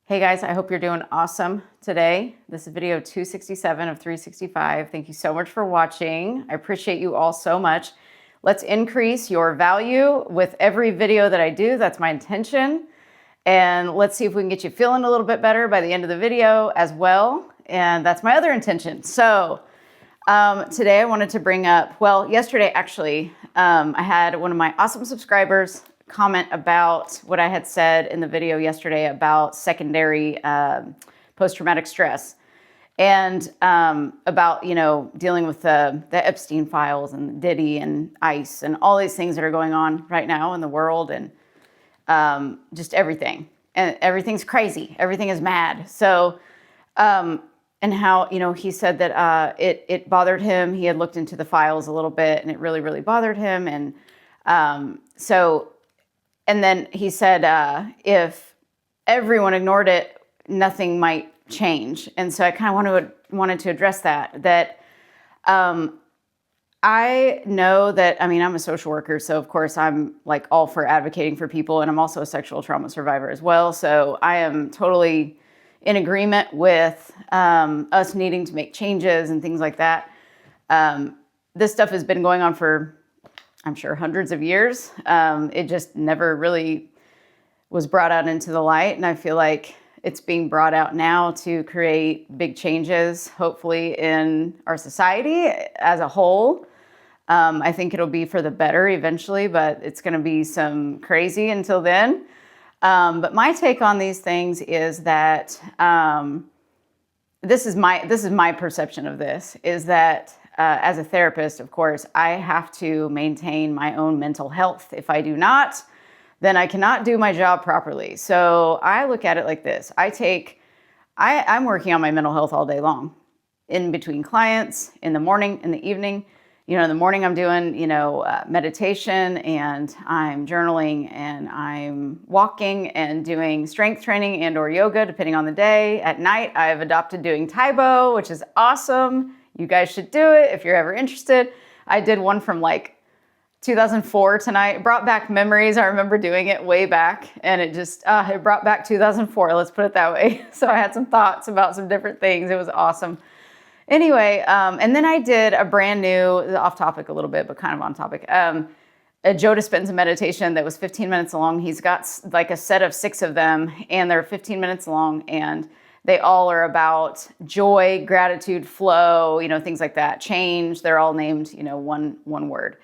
Hey guys, I hope you're doing awesome today. This is video 267 of 365. Thank you so much for watching. I appreciate you all so much. Let's increase your value with every video that I do. That's my intention. And let's see if we can get you feeling a little bit better by the end of the video as well. And that's my other intention. So today I wanted to bring up, well, yesterday actually, I had one of my awesome subscribers comment about what I had said in the video yesterday about secondary post-traumatic stress and about, dealing with the Epstein files and Diddy and ICE and all these things that are going on right now in the world and just everything. And everything's crazy. Everything is mad. So, and how, he said that it bothered him. He had looked into the files a little bit and it really, really bothered him. And and then he said, if everyone ignored it, nothing might change. And so I kind of wanted to address that I know that, I'm a social worker. So of course I'm like all for advocating for people. And I'm also a sexual trauma survivor as well. So I am totally in agreement with us needing to make changes and things like that. This stuff has been going on for, I'm sure, hundreds of years. It just never really was brought out into the light. And I feel like it's being brought out now to create big changes, hopefully in our society as a whole. I think it'll be for the better eventually, but it's going to be some crazy until then. But my take on these things is that this is my perception of this, is that as a therapist, of course, I have to maintain my own mental health. If I do not, then I cannot do my job properly. So I look at it like this. I'm working on my mental health all day long, in between clients, in the morning, in the evening. In the morning I'm doing, meditation and I'm journaling and I'm walking and doing strength training and or yoga, depending on the day. At night, I've adopted doing Taibo, which is awesome. You guys should do it if you're ever interested. I did one from like 2004 tonight. It brought back memories. I remember doing it way back and it just, it brought back 2004. Let's put it that way. So I had some thoughts about some different things. It was awesome. Anyway, and then I did a brand new, off topic a little bit, but kind of on topic, a Joe Dispenza meditation that was 15 minutes long. He's got like a set of 6 of them and they're 15 minutes long and they all are about joy, gratitude, flow, things like that, change. They're all named, one word.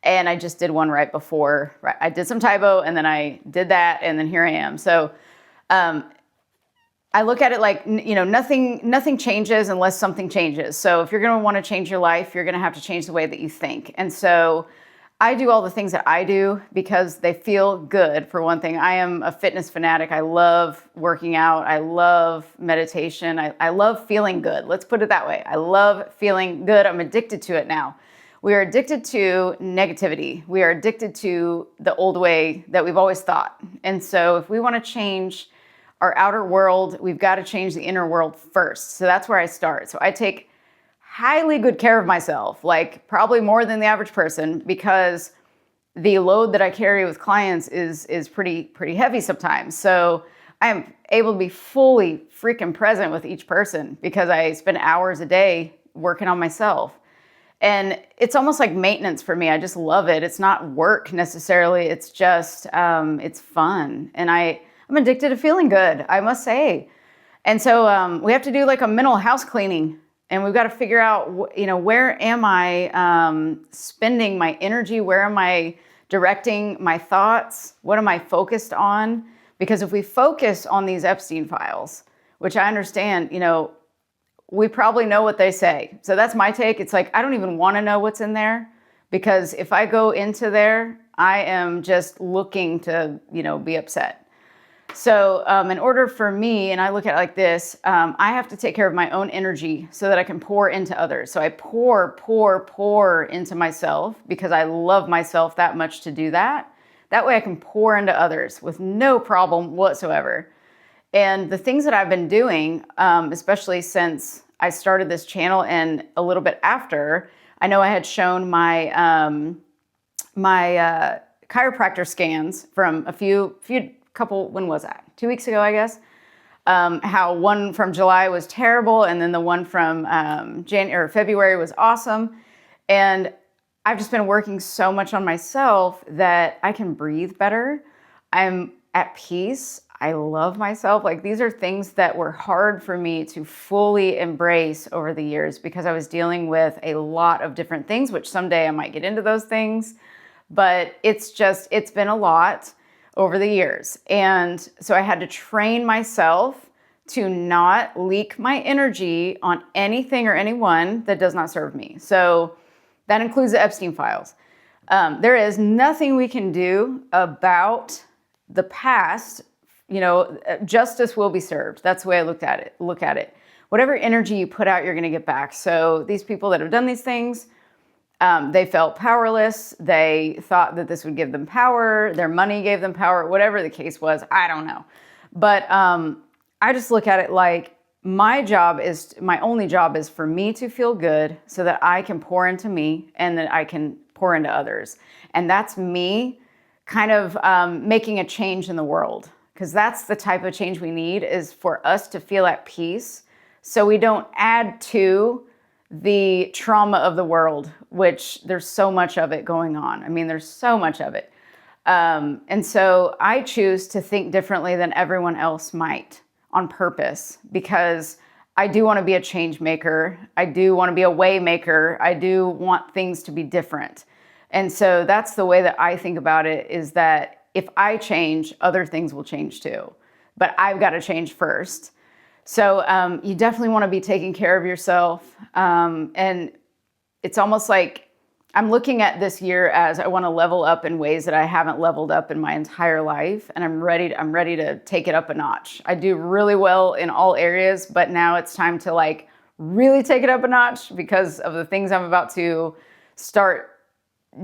And I just did one right before. I did some Taibo and then I did that and then here I am. So I look at it like, nothing changes unless something changes. So if you're going to want to change your life, you're going to have to change the way that you think. And so I do all the things that I do because they feel good. For one thing, I am a fitness fanatic. I love working out. I love meditation. I love feeling good. Let's put it that way. I love feeling good. I'm addicted to it now. We are addicted to negativity. We are addicted to the old way that we've always thought. And so if we want to change our outer world, we've got to change the inner world first. So that's where I start. So I take highly good care of myself, like probably more than the average person, because the load that I carry with clients is pretty heavy sometimes. So I am able to be fully freaking present with each person because I spend hours a day working on myself. And it's almost like maintenance for me. I just love it. It's not work necessarily. It's just, it's fun. And I'm addicted to feeling good, I must say. And so we have to do like a mental house cleaning. And we've got to figure out, where am I spending my energy? Where am I directing my thoughts? What am I focused on? Because if we focus on these Epstein files, which I understand, we probably know what they say. So that's my take. It's like, I don't even want to know what's in there because if I go into there, I am just looking to, be upset. So in order for me, and I look at it like this, I have to take care of my own energy so that I can pour into others. So I pour into myself because I love myself that much to do that. That way I can pour into others with no problem whatsoever. And the things that I've been doing, especially since I started this channel and a little bit after, I know I had shown my my chiropractor scans from a few couple, when was that? 2 weeks ago, I guess. how one from July was terrible, and then the one from January or February was awesome. And I've just been working so much on myself that I can breathe better. I'm at peace. I love myself. Like, these are things that were hard for me to fully embrace over the years because I was dealing with a lot of different things, which someday I might get into those things. But it's been a lot over the years. And so I had to train myself to not leak my energy on anything or anyone that does not serve me. So that includes the Epstein files. There is nothing we can do about the past. Justice will be served. That's the way I look at it. Whatever energy you put out, you're going to get back. So these people that have done these things, they felt powerless. They thought that this would give them power. Their money gave them power. Whatever the case was, I don't know. But I just look at it like my only job is for me to feel good so that I can pour into me and that I can pour into others. And that's me kind of making a change in the world, because that's the type of change we need, is for us to feel at peace so we don't add to the trauma of the world, which there's so much of it going on. I mean, there's so much of it. And so I choose to think differently than everyone else might on purpose, because I do want to be a change maker. I do want to be a way maker. I do want things to be different. And so that's the way that I think about it, is that if I change, other things will change too. But I've got to change first. So you definitely want to be taking care of yourself. And it's almost like I'm looking at this year as I want to level up in ways that I haven't leveled up in my entire life. And I'm ready to take it up a notch. I do really well in all areas, but now it's time to like really take it up a notch because of the things I'm about to start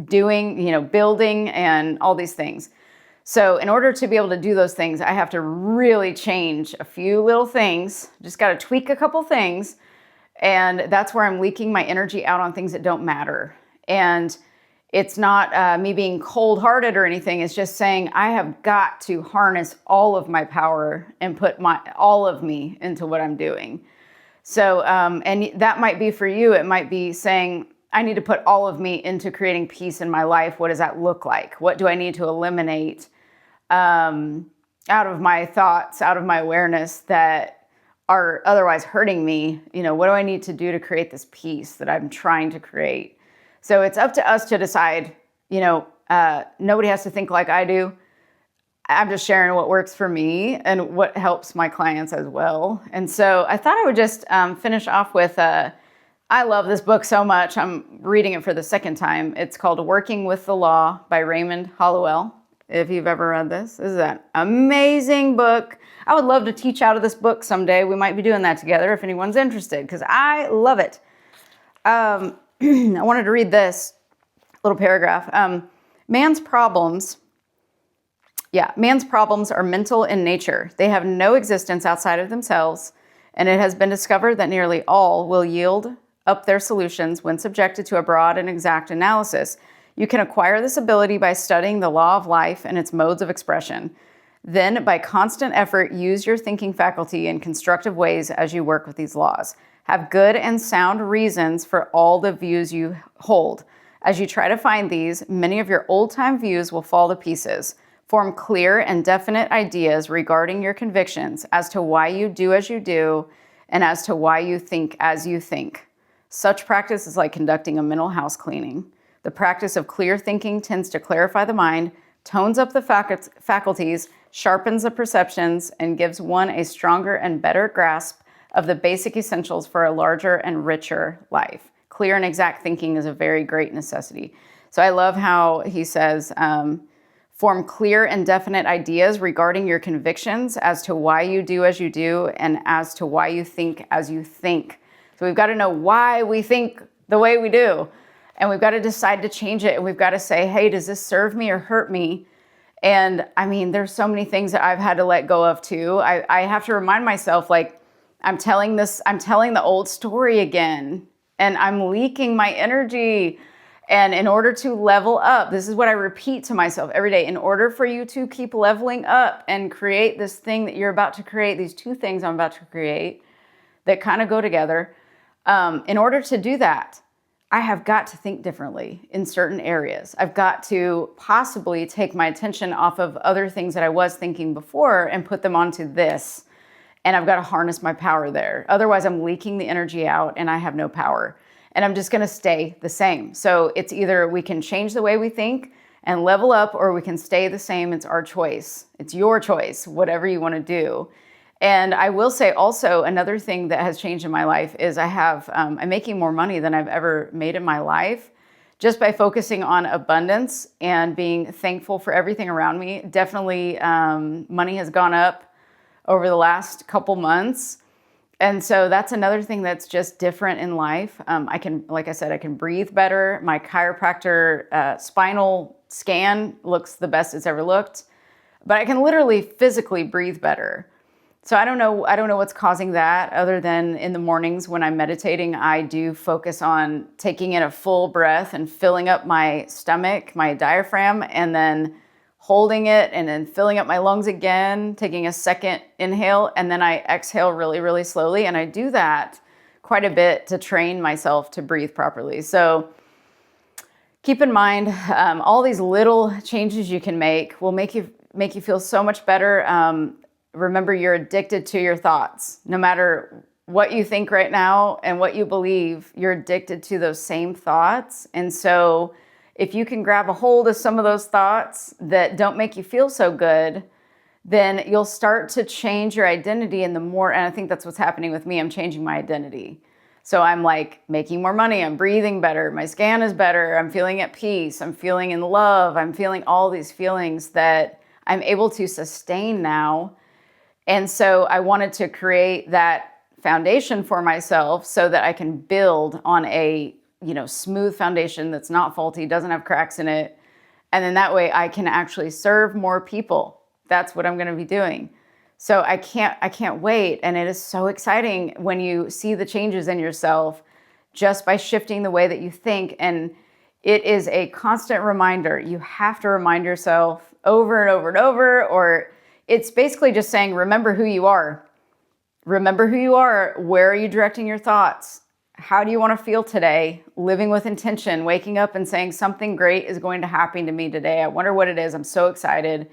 doing, building and all these things. So in order to be able to do those things, I have to really change a few little things, just got to tweak a couple things. And that's where I'm leaking my energy out on things that don't matter. And it's not me being cold-hearted or anything. It's just saying I have got to harness all of my power and put all of me into what I'm doing. So, and that might be for you. It might be saying, I need to put all of me into creating peace in my life. What does that look like? What do I need to eliminate out of my thoughts, out of my awareness that are otherwise hurting me? What do I need to do to create this peace that I'm trying to create? So it's up to us to decide. Nobody has to think like I do. I'm just sharing what works for me and what helps my clients as well. And so I thought I would just finish off with, I love this book so much. I'm reading it for the second time. It's called Working with the Law by Raymond Hollowell. If you've ever read this is an amazing book. I would love to teach out of this book someday. We might be doing that together if anyone's interested, because I love it. I wanted to read this little paragraph. Man's problems are mental in nature. They have no existence outside of themselves, and it has been discovered that nearly all will yield up their solutions when subjected to a broad and exact analysis. You can acquire this ability by studying the law of life and its modes of expression. Then, by constant effort, use your thinking faculty in constructive ways as you work with these laws. Have good and sound reasons for all the views you hold. As you try to find these, many of your old-time views will fall to pieces. Form clear and definite ideas regarding your convictions as to why you do as you do and as to why you think as you think. Such practice is like conducting a mental house cleaning. The practice of clear thinking tends to clarify the mind, tones up the faculties, sharpens the perceptions, and gives one a stronger and better grasp of the basic essentials for a larger and richer life. Clear and exact thinking is a very great necessity. So I love how he says, form clear and definite ideas regarding your convictions as to why you do as you do and as to why you think as you think. So we've got to know why we think the way we do. And we've got to decide to change it. And we've got to say, hey, does this serve me or hurt me? And I mean, there's so many things that I've had to let go of too. I have to remind myself, like, I'm telling the old story again, and I'm leaking my energy. And in order to level up, this is what I repeat to myself every day. In order for you to keep leveling up and create this thing that you're about to create, these two things I'm about to create that kind of go together, in order to do that, I have got to think differently in certain areas. I've got to possibly take my attention off of other things that I was thinking before and put them onto this. And I've got to harness my power there. Otherwise, I'm leaking the energy out and I have no power. And I'm just going to stay the same. So it's either we can change the way we think and level up, or we can stay the same. It's our choice. It's your choice, whatever you want to do. And I will say also another thing that has changed in my life is I'm making more money than I've ever made in my life just by focusing on abundance and being thankful for everything around me. Definitely money has gone up over the last couple months. And so that's another thing that's just different in life. Like I said, I can breathe better. My chiropractor spinal scan looks the best it's ever looked, but I can literally physically breathe better. So I don't know what's causing that, other than in the mornings when I'm meditating, I do focus on taking in a full breath and filling up my stomach, my diaphragm, and then holding it and then filling up my lungs again, taking a second inhale, and then I exhale really, really slowly. And I do that quite a bit to train myself to breathe properly. So keep in mind, all these little changes you can make will make you feel so much better. Remember, you're addicted to your thoughts. No matter what you think right now and what you believe, you're addicted to those same thoughts. And so if you can grab a hold of some of those thoughts that don't make you feel so good, then you'll start to change your identity. And I think that's what's happening with me. I'm changing my identity. So I'm like making more money. I'm breathing better. My scan is better. I'm feeling at peace. I'm feeling in love. I'm feeling all these feelings that I'm able to sustain now. And so I wanted to create that foundation for myself so that I can build on a smooth foundation that's not faulty, doesn't have cracks in it. And then that way I can actually serve more people. That's what I'm going to be doing. So I can't wait. And it is so exciting when you see the changes in yourself just by shifting the way that you think. And it is a constant reminder. You have to remind yourself over and over and over, or it's basically just saying, remember who you are. Remember who you are. Where are you directing your thoughts? How do you want to feel today? Living with intention, waking up and saying something great is going to happen to me today. I wonder what it is. I'm so excited.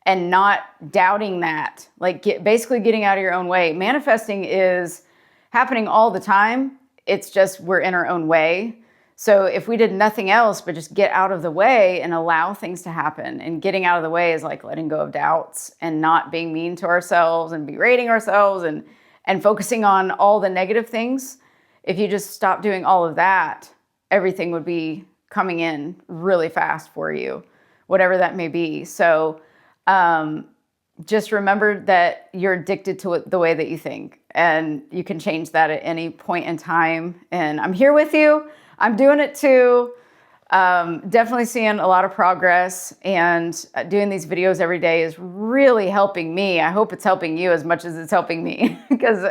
And not doubting that, basically getting out of your own way. Manifesting is happening all the time. It's just we're in our own way. So if we did nothing else but just get out of the way and allow things to happen, and getting out of the way is like letting go of doubts and not being mean to ourselves and berating ourselves and focusing on all the negative things. If you just stop doing all of that, everything would be coming in really fast for you, whatever that may be. So just remember that you're addicted to the way that you think, and you can change that at any point in time. And I'm here with you. I'm doing it too. Definitely seeing a lot of progress, and doing these videos every day is really helping me. I hope it's helping you as much as it's helping me because,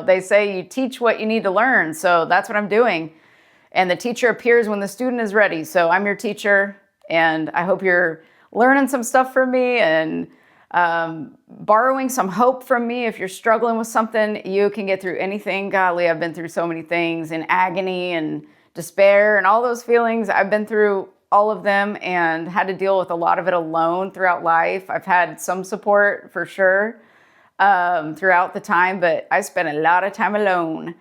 they say you teach what you need to learn. So that's what I'm doing. And the teacher appears when the student is ready. So I'm your teacher, and I hope you're learning some stuff from me and borrowing some hope from me. If you're struggling with something, you can get through anything. Golly, I've been through so many things in agony and despair and all those feelings. I've been through all of them and had to deal with a lot of it alone throughout life. I've had some support for sure throughout the time, but I spent a lot of time alone.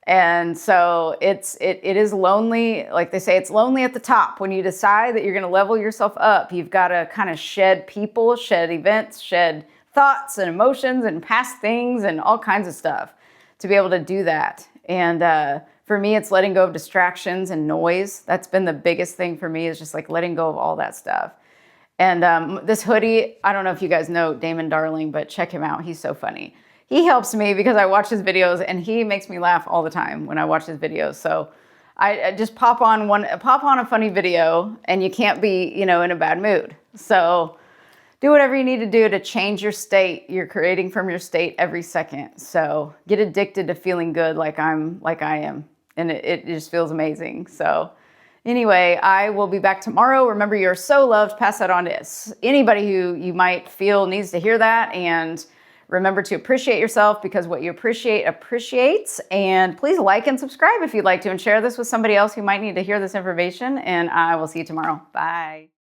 And so it is lonely. Like they say, it's lonely at the top. When you decide that you're going to level yourself up, you've got to kind of shed people, shed events, shed thoughts and emotions and past things and all kinds of stuff to be able to do that. And for me, it's letting go of distractions and noise. That's been the biggest thing for me, is just like letting go of all that stuff. And this hoodie, I don't know if you guys know Damon Darling, but check him out. He's so funny. He helps me because I watch his videos, and he makes me laugh all the time when I watch his videos. So I just pop on a funny video, and you can't be, in a bad mood. So do whatever you need to do to change your state. You're creating from your state every second. So get addicted to feeling good like I am. And it just feels amazing. So Anyway, I will be back tomorrow. Remember, you're so loved. Pass that on to anybody who you might feel needs to hear that. And remember to appreciate yourself, because what you appreciate appreciates. And please like and subscribe if you'd like to, and share this with somebody else who might need to hear this information. And I will see you tomorrow. Bye.